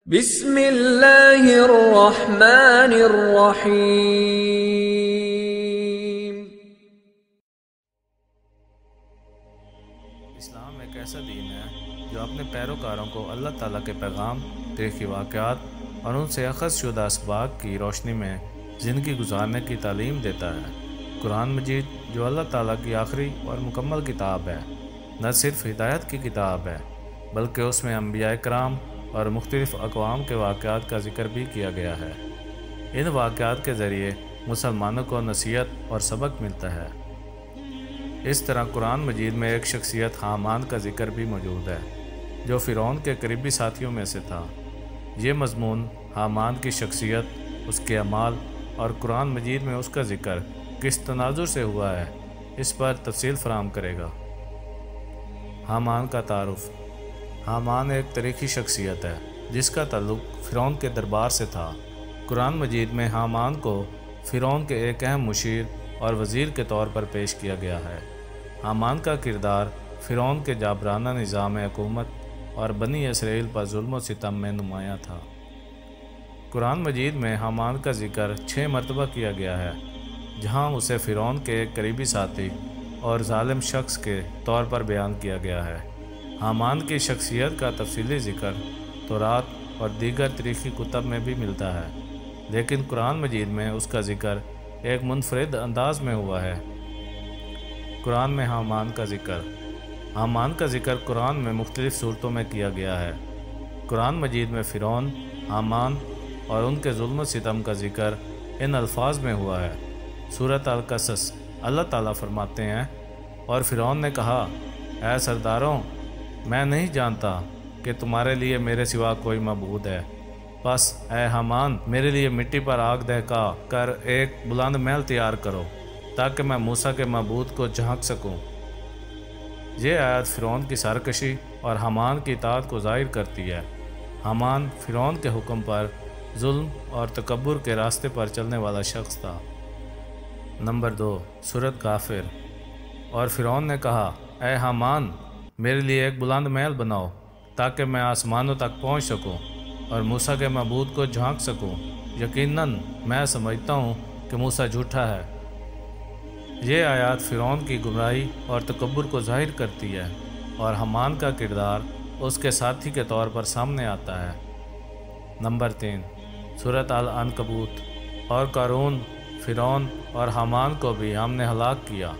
بسم اللہ الرحمن الرحیم۔ اسلام ایک ایسا دین ہے جو اپنے پیروکاروں کو اللہ تعالیٰ کے پیغام، تاریخی واقعات اور ان سے اخذ شدہ اسباق کی روشنی میں زندگی گزارنے کی تعلیم دیتا ہے۔ قرآن مجید جو اللہ تعالیٰ کی آخری اور مکمل کتاب ہے، نہ صرف ہدایت کی کتاب ہے بلکہ اس میں انبیاء کرام اور مختلف اقوام کے واقعات کا ذکر بھی کیا گیا ہے۔ ان واقعات کے ذریعے مسلمانوں کو نصیحت اور سبق ملتا ہے۔ اس طرح قرآن مجید میں ایک شخصیت حامان کا ذکر بھی موجود ہے جو فرعون کے قریبی ساتھیوں میں سے تھا۔ یہ مضمون حامان کی شخصیت، اس کے اعمال اور قرآن مجید میں اس کا ذکر کس تناظر سے ہوا ہے، اس پر تفصیل فراہم کرے گا۔ حامان کا تعارف۔ حامان ایک تاریخی شخصیت ہے جس کا تعلق فرعون کے دربار سے تھا۔ قرآن مجید میں حامان کو فرعون کے ایک اہم مشیر اور وزیر کے طور پر پیش کیا گیا ہے۔ حامان کا کردار فرعون کے جابرانہ نظام حکومت اور بنی اسرائیل پر ظلم و ستم میں نمایاں تھا۔ قرآن مجید میں حامان کا ذکر 6 مرتبہ کیا گیا ہے، جہاں اسے فرعون کے ایک قریبی ساتھی اور ظالم شخص کے طور پر بیان کیا گیا ہے۔ حامان کی شخصیت کا تفصیلی ذکر تورات اور دیگر تاریخی کتب میں بھی ملتا ہے، لیکن قرآن مجید میں اس کا ذکر ایک منفرد انداز میں ہوا ہے۔ قرآن میں حامان کا ذکر۔ حامان کا ذکر قرآن میں مختلف صورتوں میں کیا گیا ہے۔ قرآن مجید میں فرعون، حامان اور ان کے ظلم و ستم کا ذکر ان الفاظ میں ہوا ہے۔ سورۃ القصص۔ اللہ تعالیٰ فرماتے ہیں، اور فرعون نے کہا، اے سرداروں، میں نہیں جانتا کہ تمہارے لیے میرے سوا کوئی معبود ہے، بس اے حامان میرے لیے مٹی پر آگ دہکا کر ایک بلند محل تیار کرو تاکہ میں موسیٰ کے معبود کو جھانک سکوں۔ یہ آیت فرعون کی سرکشی اور حامان کی اطاعت کو ظاہر کرتی ہے۔ حامان فرعون کے حکم پر ظلم اور تکبر کے راستے پر چلنے والا شخص تھا۔ نمبر 2، سورۃ غافر۔ اور فرعون نے کہا، اے حامان میرے لیے ایک بلند محل بناؤ تاکہ میں آسمانوں تک پہنچ سکوں اور موسیٰ کے معبود کو جھانک سکوں۔ یقیناً میں سمجھتا ہوں کہ موسیٰ جھوٹا ہے۔ یہ آیات فرعون کی گمراہی اور تکبر کو ظاہر کرتی ہے، اور حامان کا کردار اس کے ساتھی کے طور پر سامنے آتا ہے۔ نمبر 3، سورۃ العنکبوت۔ اور قارون، فرعون اور حامان کو بھی ہم نے ہلاک کیا،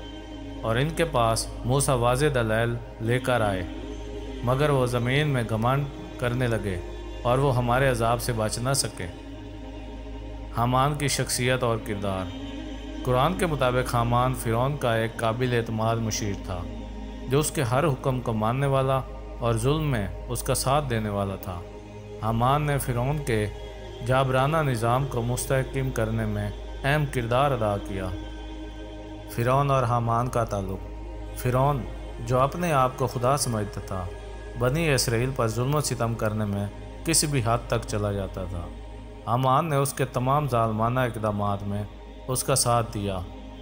اور ان کے پاس موسیٰ واضح دلائل لے کر آئے، مگر وہ زمین میں گھمنڈ کرنے لگے اور وہ ہمارے عذاب سے بچ نہ سکے۔ حامان کی شخصیت اور کردار۔ قرآن کے مطابق حامان فرعون کا ایک قابل اعتماد مشیر تھا جو اس کے ہر حکم کو ماننے والا اور ظلم میں اس کا ساتھ دینے والا تھا۔ حامان نے فرعون کے جابرانہ نظام کو مستحکم کرنے میں اہم کردار ادا کیا۔ فرعون اور حامان کا تعلق۔ فرعون جو اپنے آپ کو خدا سمجھتا تھا، بنی اسرائیل پر ظلم و ستم کرنے میں کسی بھی حد تک چلا جاتا تھا۔ حامان نے اس کے تمام ظالمانہ اقدامات میں اس کا ساتھ دیا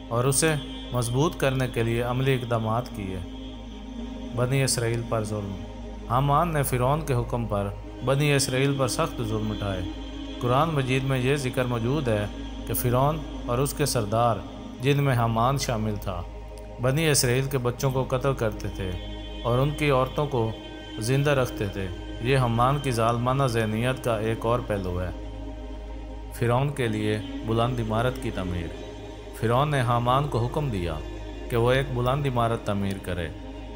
اور اسے مضبوط کرنے کے لیے عملی اقدامات کیے۔ بنی اسرائیل پر ظلم۔ حامان نے فرعون کے حکم پر بنی اسرائیل پر سخت ظلم اٹھائے۔ قرآن مجید میں یہ ذکر موجود ہے کہ فرعون اور اس کے سردار، جن میں حامان شامل تھا، بنی اسرائیل کے بچوں کو قتل کرتے تھے اور ان کی عورتوں کو زندہ رکھتے تھے۔ یہ حامان کی ظالمانہ ذہنیت کا ایک اور پہلو ہے۔ فرعون کے لیے بلند عمارت کی تعمیر۔ فرعون نے حامان کو حکم دیا کہ وہ ایک بلند عمارت تعمیر کرے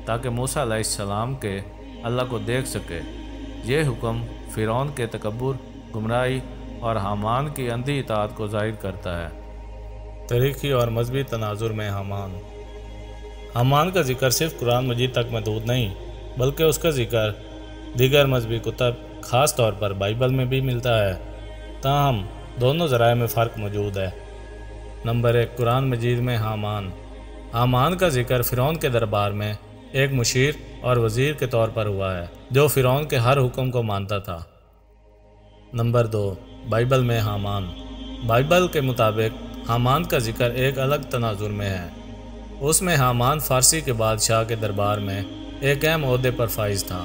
تاکہ موسیٰ علیہ السلام کے اللہ کو دیکھ سکے۔ یہ حکم فرعون کے تکبر، گمراہی اور حامان کی اندھی اطاعت کو ظاہر کرتا ہے۔ تاریخی اور مذہبی تناظر میں حامان۔ حامان کا ذکر صرف قرآن مجید تک محدود نہیں بلکہ اس کا ذکر دیگر مذہبی کتب، خاص طور پر بائبل میں بھی ملتا ہے، تاہم دونوں ذرائع میں فرق موجود ہے۔ نمبر 1، قرآن مجید میں حامان۔ حامان کا ذکر فرعون کے دربار میں ایک مشیر اور وزیر کے طور پر ہوا ہے جو فرعون کے ہر حکم کو مانتا تھا۔ نمبر 2، بائبل میں حامان۔ بائبل کے مطابق حامان کا ذکر ایک الگ تناظر میں ہے۔ اس میں حامان فارسی کے بادشاہ کے دربار میں ایک اہم عہدے پر فائز تھا۔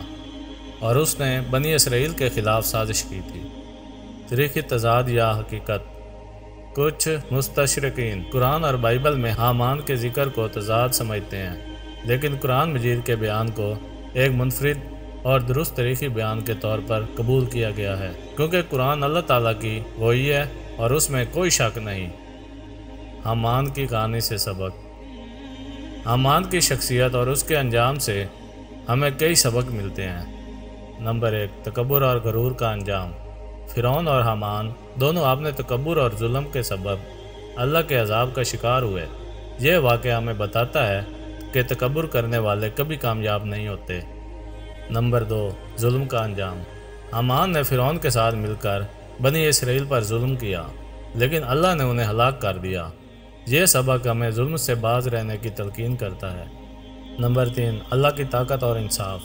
اور اس نے بنی اسرائیل کے خلاف سازش کی تھی۔ تاریخی تضاد یا حقیقت۔ کچھ مستشرقین قرآن اور بائبل میں حامان کے ذکر کو تضاد سمجھتے ہیں، لیکن قرآن مجید کے بیان کو ایک منفرد اور درست تاریخی بیان کے طور پر قبول کیا گیا ہے، کیونکہ قرآن اللہ تعالیٰ کی وحی ہے اور اس میں کوئی شک نہیں۔ حامان کی کہانی سے سبق۔ حامان کی شخصیت اور اس کے انجام سے ہمیں کئی سبق ملتے ہیں۔ نمبر 1، تکبر اور غرور کا انجام۔ فرعون اور حامان دونوں اپنے تکبر اور ظلم کے سبب اللہ کے عذاب کا شکار ہوئے۔ یہ واقعہ ہمیں بتاتا ہے کہ تکبر کرنے والے کبھی کامیاب نہیں ہوتے۔ نمبر 2، ظلم کا انجام۔ حامان نے فرعون کے ساتھ مل کر بنی اسرائیل پر ظلم کیا، لیکن اللہ نے انہیں ہلاک کر دیا۔ یہ سبق ہمیں ظلم سے باز رہنے کی تلقین کرتا ہے۔ نمبر 3، اللہ کی طاقت اور انصاف۔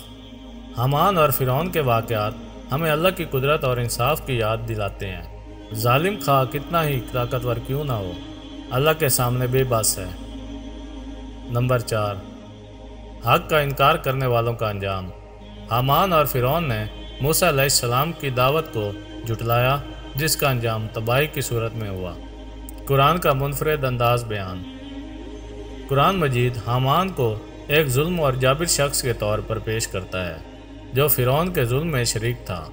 حامان اور فرعون کے واقعات ہمیں اللہ کی قدرت اور انصاف کی یاد دلاتے ہیں۔ ظالم خواہ کتنا ہی طاقتور کیوں نہ ہو، اللہ کے سامنے بے بس ہے۔ نمبر 4، حق کا انکار کرنے والوں کا انجام۔ حامان اور فرعون نے موسیٰ علیہ السلام کی دعوت کو جھٹلایا، جس کا انجام تباہی کی صورت میں ہوا۔ قرآن کا منفرد انداز بیان۔ قرآن مجید حامان کو ایک ظلم اور جابر شخص کے طور پر پیش کرتا ہے، جو فرعون کے ظلم میں شریک تھا۔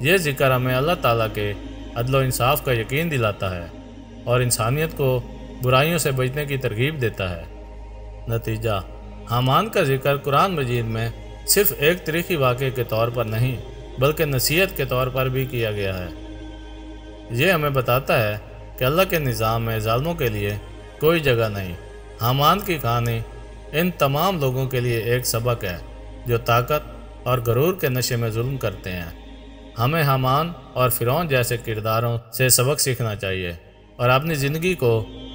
یہ ذکر ہمیں اللہ تعالیٰ کے عدل و انصاف کا یقین دلاتا ہے اور انسانیت کو برائیوں سے بچنے کی ترغیب دیتا ہے۔ نتیجہ، حامان کا ذکر قرآن مجید میں صرف ایک تاریخی واقعے کے طور پر نہیں، بلکہ نصیحت کے طور پر بھی کیا گیا ہے۔ یہ ہمیں بتاتا ہے کہ اللہ کے نظام میں ظالموں کے لیے کوئی جگہ نہیں۔ حامان کی کہانی ان تمام لوگوں کے لیے ایک سبق ہے جو طاقت اور غرور کے نشے میں ظلم کرتے ہیں۔ ہمیں حامان اور فرعون جیسے کرداروں سے سبق سیکھنا چاہیے اور اپنی زندگی کو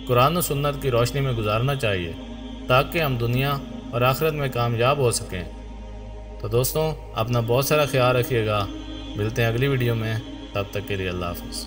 قرآن و سنت کی روشنی میں گزارنا چاہیے، تاکہ ہم دنیا اور آخرت میں کامیاب ہو سکیں۔ تو دوستوں، اپنا بہت سارا خیال رکھیے گا۔ ملتے ہیں اگلی ویڈیو میں، تب تک کے لیے اللہ حافظ۔